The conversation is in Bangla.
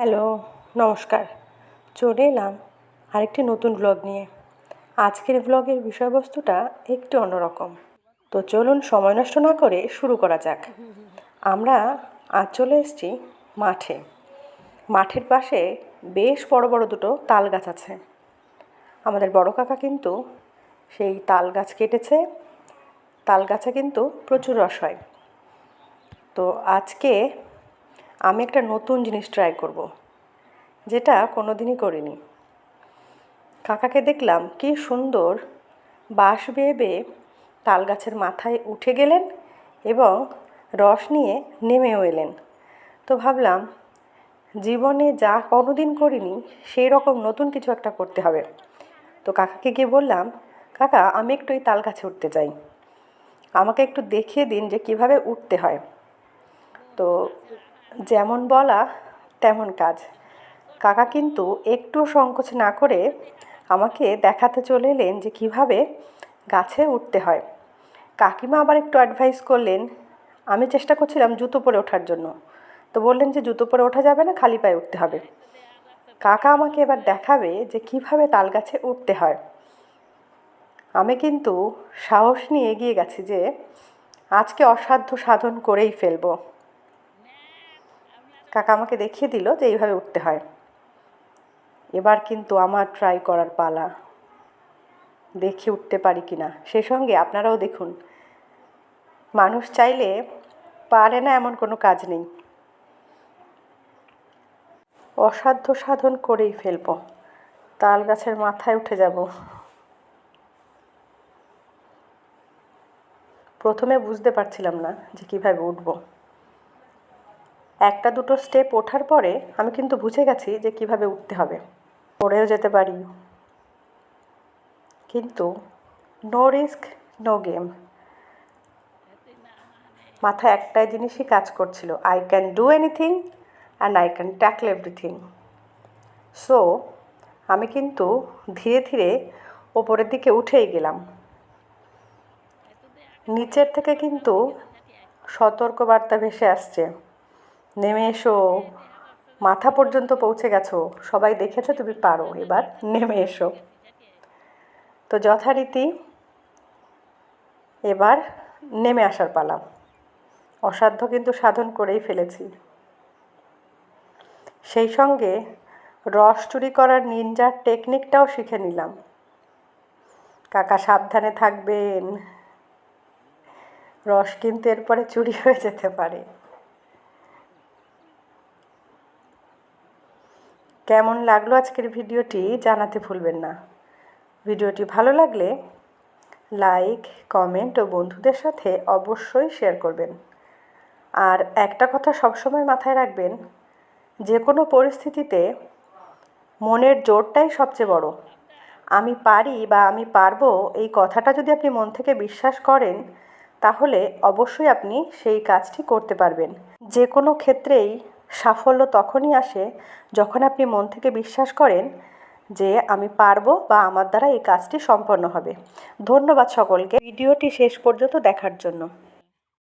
হ্যালো, নমস্কার। চলে এলাম আরেকটি নতুন ব্লগ নিয়ে। আজকের ব্লগের বিষয়বস্তুটা একটু অন্যরকম। তো চলুন সময় নষ্ট না করে শুরু করা যাক। আমরা আজ চলে এসেছি মাঠে। মাঠের পাশে বেশ বড় বড় দুটো তাল গাছ আছে। আমাদের বড় কাকা কিন্তু সেই তাল গাছ কেটেছে। তাল গাছে কিন্তু প্রচুর রস হয়। তো আজকে আমি একটা নতুন জিনিস ট্রাই করব, যেটা কোনো দিনই করিনি। কাকাকে দেখলাম কি সুন্দর বাঁশ বেয়ে বেয়ে তাল গাছের মাথায় উঠে গেলেন এবং রস নিয়ে নেমেও এলেন। তো ভাবলাম জীবনে যা কোনো দিন করিনি সেই রকম নতুন কিছু একটা করতে হবে। তো কাকাকে গিয়ে বললাম, কাকা আমি একটু এই তাল গাছে উঠতে চাই, আমাকে একটু দেখিয়ে দিন যে কিভাবে উঠতে হয়। তো যেমন বলা তেমন কাজ। কাকা কিন্তু একটুও সংকোচ না করে আমাকে দেখাতে চলে এলেন যে কিভাবে গাছে উঠতে হয়। কাকিমা আবার একটু অ্যাডভাইস করলেন। আমি চেষ্টা করছিলাম জুতো পরে ওঠার জন্য, তো বললেন যে জুতো পরে ওঠা যাবে না, খালি পায়ে উঠতে হবে। কাকা আমাকে এবার দেখাবে যে কিভাবে তাল গাছে উঠতে হয়। আমি কিন্তু সাহস নিয়ে এগিয়ে গেছি যে আজকে অসাধ্য সাধন করেই ফেলবো। কাকা আমাকে দেখিয়ে দিল যে এইভাবে উঠতে হয়। এবার কিন্তু আমার ট্রাই করার পালা, দেখে উঠতে পারি কি না। সেই সঙ্গে আপনারাও দেখুন, মানুষ চাইলে পারে না এমন কোনো কাজ নেই। অসাধ্য সাধন করেই ফেলব, তাল গাছের মাথায় উঠে যাব। প্রথমে বুঝতে পারছিলাম না যে কীভাবে উঠব। একটা দুটো স্টেপ ওঠার পরে আমি কিন্তু বুঝে গেছি যে কিভাবে উঠতে হবে। পড়েও যেতে পারি, কিন্তু নো রিস্ক নো গেম। মাথায় একটাই জিনিসই কাজ করছিল, I can do anything and I can tackle everything. So আমি কিন্তু ধীরে ধীরে ওপরের দিকে উঠেই গেলাম। নিচের থেকে কিন্তু সতর্কবার্তা ভেসে আসছে, নেমে এসো, মাথা পর্যন্ত পৌঁছে গেছো, সবাই দেখেছে তুমি পারো, এবার নেমে এসো। তো যথারীতি এবার নেমে আসার পালা। অসাধ্য কিন্তু সাধন করেই ফেলেছি। সেই সঙ্গে রস চুরি করার নিনজার টেকনিকটাও শিখে নিলাম। কাকা সাবধানে থাকবেন, রস কিন্তু এরপরে চুরি হয়ে যেতে পারে। কেমন লাগলো আজকের ভিডিওটি জানাতে ভুলবেন না। ভিডিওটি ভালো লাগলে লাইক, কমেন্ট ও বন্ধুদের সাথে অবশ্যই শেয়ার করবেন। আর একটা কথা সবসময় মাথায় রাখবেন, যে কোনো পরিস্থিতিতে মনের জোরটাই সবচেয়ে বড়। আমি পারি বা আমি পারবো এই কথাটা যদি আপনি মন থেকে বিশ্বাস করেন, তাহলে অবশ্যই আপনি সেই কাজটি করতে পারবেন। যে কোনো ক্ষেত্রেই সাফল্য তখনই আসে যখন আপনি মন থেকে বিশ্বাস করেন যে আমি পারবো বা আমার দ্বারা এই কাজটি সম্পন্ন হবে। ধন্যবাদ সকলকে ভিডিওটি শেষ পর্যন্ত দেখার জন্য।